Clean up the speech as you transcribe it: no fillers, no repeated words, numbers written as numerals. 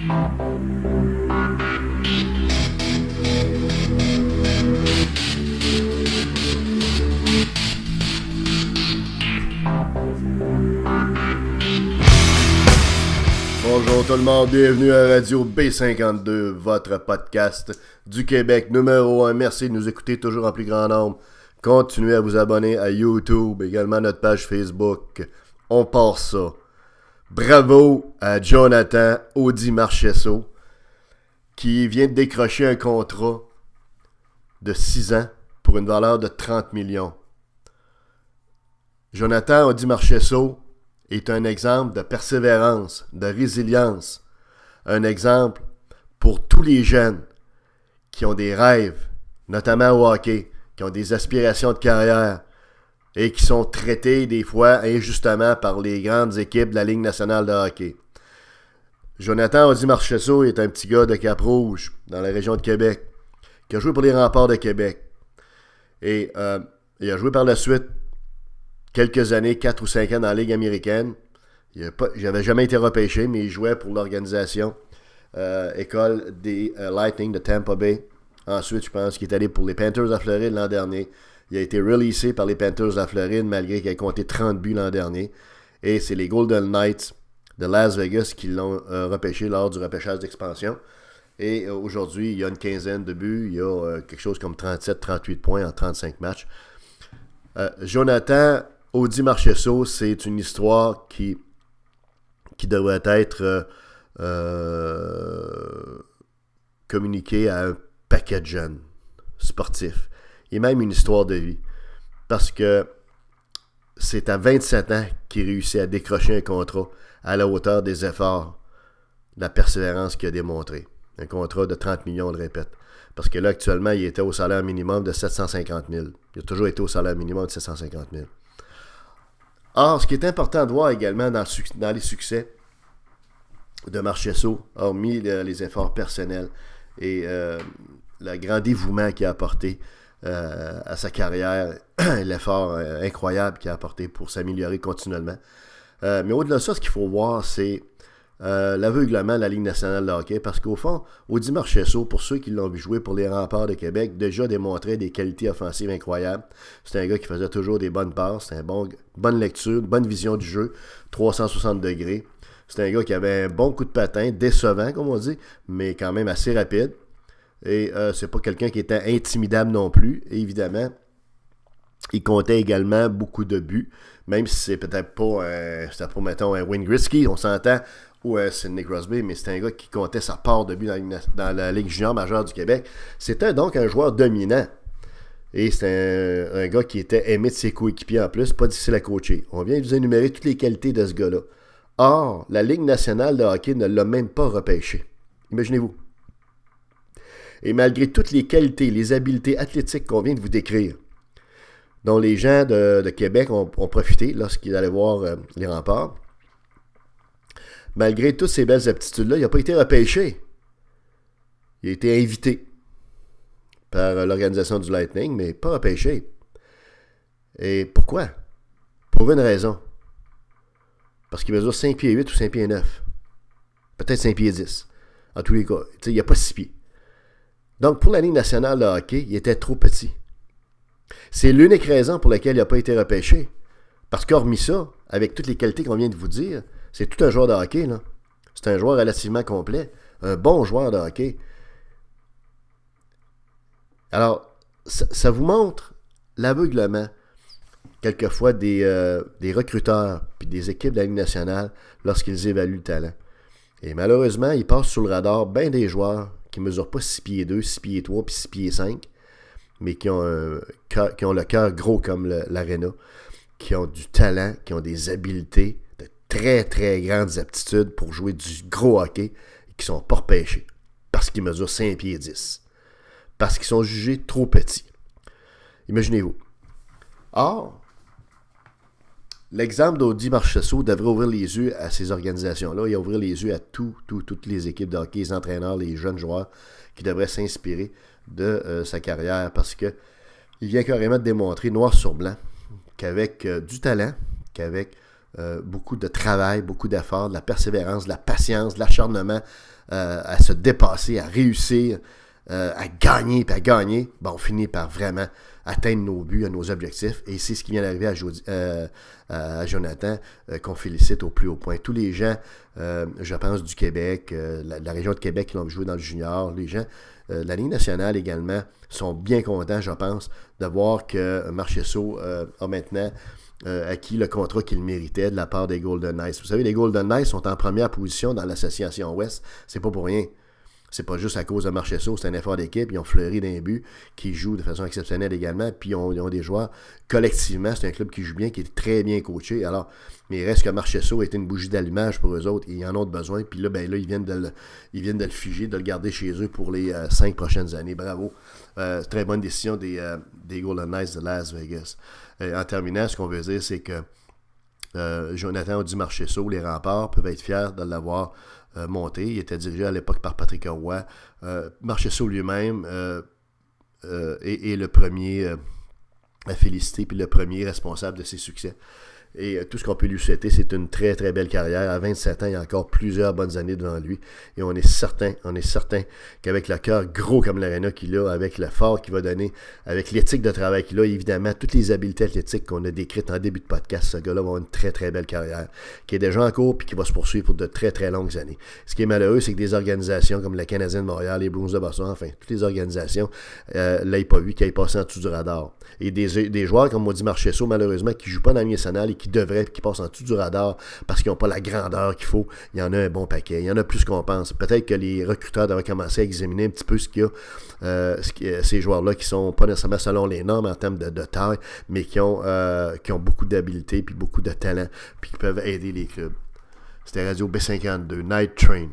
Bonjour tout le monde, bienvenue à Radio B52, votre podcast du Québec numéro 1. Merci de nous écouter toujours en plus grand nombre. Continuez à vous abonner à YouTube, également notre page Facebook. On part ça. Bravo à Jonathan Audi Marchesso qui vient de décrocher un contrat de 6 ans pour une valeur de 30 millions. Jonathan Audi Marchesso est un exemple de persévérance, de résilience. Un exemple pour tous les jeunes qui ont des rêves, notamment au hockey, qui ont des aspirations de carrière et qui sont traités des fois injustement par les grandes équipes de la Ligue nationale de hockey. Jonathan Audi Marchesso est un petit gars de Cap-Rouge, dans la région de Québec, qui a joué pour les Remparts de Québec. Et il a joué par la suite quelques années, 4 ou 5 ans dans la Ligue américaine. J'avais jamais été repêché, mais il jouait pour l'organisation école des Lightning de Tampa Bay. Ensuite, je pense qu'il est allé pour les Panthers de la Floride l'an dernier. Il a été releasé par les Panthers de la Floride, malgré qu'il ait compté 30 buts l'an dernier. Et c'est les Golden Knights de Las Vegas qui l'ont repêché lors du repêchage d'expansion. Et aujourd'hui, il y a une quinzaine de buts. Il y a quelque chose comme 37-38 points en 35 matchs. Jonathan Audi Marchesso, c'est une histoire qui devrait être communiquée à un paquet de jeunes sportifs. Et même une histoire de vie. Parce que c'est à 27 ans qu'il réussit à décrocher un contrat à la hauteur des efforts, de la persévérance qu'il a démontré. Un contrat de 30 millions, on le répète. Parce que là, actuellement, il était au salaire minimum de 750 000. Il a toujours été au salaire minimum de 750 000. Or, ce qui est important de voir également dans les succès de Marchesso, hormis les efforts personnels et le grand dévouement qu'il a apporté à sa carrière, l'effort incroyable qu'il a apporté pour s'améliorer continuellement. Mais au-delà de ça, ce qu'il faut voir, c'est l'aveuglement de la Ligue nationale de hockey, parce qu'au fond, Audi Marchesso, pour ceux qui l'ont vu jouer pour les Remparts de Québec, déjà démontrait des qualités offensives incroyables. C'est un gars qui faisait toujours des bonnes passes, c'est bonne lecture, une bonne vision du jeu, 360 degrés. C'est un gars qui avait un bon coup de patin, décevant comme on dit, mais quand même assez rapide. Et c'est pas quelqu'un qui était intimidable non plus. Et évidemment, il comptait également beaucoup de buts, même si c'est peut-être pas, mettons, un Wayne Gretzky, on s'entend, ou c'est Nick Crosby, mais c'était un gars qui comptait sa part de buts dans la Ligue junior majeure du Québec. C'était donc un joueur dominant. Et c'était un gars qui était aimé de ses coéquipiers en plus, pas difficile à coacher. On vient de vous énumérer toutes les qualités de ce gars-là. Or, la Ligue nationale de hockey ne l'a même pas repêché. Imaginez-vous. Et malgré toutes les qualités, les habiletés athlétiques qu'on vient de vous décrire, dont les gens de Québec ont profité lorsqu'ils allaient voir les Remparts, malgré toutes ces belles aptitudes-là, il n'a pas été repêché. Il a été invité par l'organisation du Lightning, mais pas repêché. Et pourquoi? Pour une raison. Parce qu'il mesure 5 pieds 8 ou 5 pieds 9. Peut-être 5 pieds 10. En tous les cas, il n'y a pas 6 pieds. Donc, pour la Ligue nationale de hockey, il était trop petit. C'est l'unique raison pour laquelle il n'a pas été repêché. Parce qu'hormis ça, avec toutes les qualités qu'on vient de vous dire, c'est tout un joueur de hockey, là. C'est un joueur relativement complet. Un bon joueur de hockey. Alors, ça vous montre l'aveuglement, quelquefois, des recruteurs puis des équipes de la Ligue nationale lorsqu'ils évaluent le talent. Et malheureusement, ils passent sous le radar bien des joueurs qui ne mesurent pas 6 pieds 2, 6 pieds 3 puis 6 pieds 5, mais qui ont le cœur gros comme l'aréna, qui ont du talent, qui ont des habiletés, de très très grandes aptitudes pour jouer du gros hockey, et qui sont pas repêchés, parce qu'ils mesurent 5 pieds 10, parce qu'ils sont jugés trop petits. Imaginez-vous. Or, l'exemple d'Audi Marchesso devrait ouvrir les yeux à ces organisations-là et ouvrir les yeux à toutes les équipes de hockey, les entraîneurs, les jeunes joueurs qui devraient s'inspirer de sa carrière, parce que il vient carrément de démontrer noir sur blanc qu'avec du talent, qu'avec beaucoup de travail, beaucoup d'efforts, de la persévérance, de la patience, de l'acharnement à se dépasser, à réussir, à gagner, puis à gagner, ben, on finit par vraiment atteindre nos buts, nos objectifs. Et c'est ce qui vient d'arriver à Jonathan, qu'on félicite au plus haut point. Tous les gens, je pense, du Québec, la région de Québec qui l'ont joué dans le junior, les gens de la Ligue nationale également sont bien contents, je pense, de voir que Marchessault a maintenant acquis le contrat qu'il méritait de la part des Golden Knights. Vous savez, les Golden Knights sont en première position dans l'association Ouest. C'est pas pour rien. C'est pas juste à cause de Marchessault, c'est un effort d'équipe. Ils ont fleuri d'un but, qui jouent de façon exceptionnelle également. Puis ils ont des joueurs. Collectivement, c'est un club qui joue bien, qui est très bien coaché. Alors, mais il reste que Marchessault est une bougie d'allumage pour eux autres. Ils en ont besoin. Puis là, ils viennent de le figer, de le garder chez eux pour les 5 prochaines années. Bravo. Très bonne décision des Golden Knights de Las Vegas. En terminant, ce qu'on veut dire, c'est que Jonathan du Marchessault, les Remparts, peuvent être fiers de l'avoir monté. Il était dirigé à l'époque par Patrick Roy. Marchessault lui-même est le premier à féliciter, puis le premier responsable de ses succès. Et tout ce qu'on peut lui souhaiter, c'est une très très belle carrière. À 27 ans, il y a encore plusieurs bonnes années devant lui. Et on est certain qu'avec le cœur gros comme l'Arena qu'il a, avec l'effort qu'il va donner, avec l'éthique de travail qu'il a, évidemment, toutes les habiletés athlétiques qu'on a décrites en début de podcast, ce gars-là va avoir une très très belle carrière, qui est déjà en cours puis qui va se poursuivre pour de très très longues années. Ce qui est malheureux, c'est que des organisations comme le Canadien de Montréal, les Bruins de Boston, enfin, toutes les organisations l'aient pas vu, qui aient passé en dessous du radar. Et des joueurs comme Maudit Marchessault, malheureusement, qui ne jouent pas dans la Ligue nationale et qui devraient, qui passent en dessous du radar parce qu'ils n'ont pas la grandeur qu'il faut. Il y en a un bon paquet. Il y en a plus qu'on pense. Peut-être que les recruteurs devraient commencer à examiner un petit peu ce qu'il y a, ces joueurs-là qui sont pas nécessairement selon les normes en termes de taille, mais qui ont beaucoup d'habileté puis beaucoup de talent puis qui peuvent aider les clubs. C'était Radio B52, Night Train.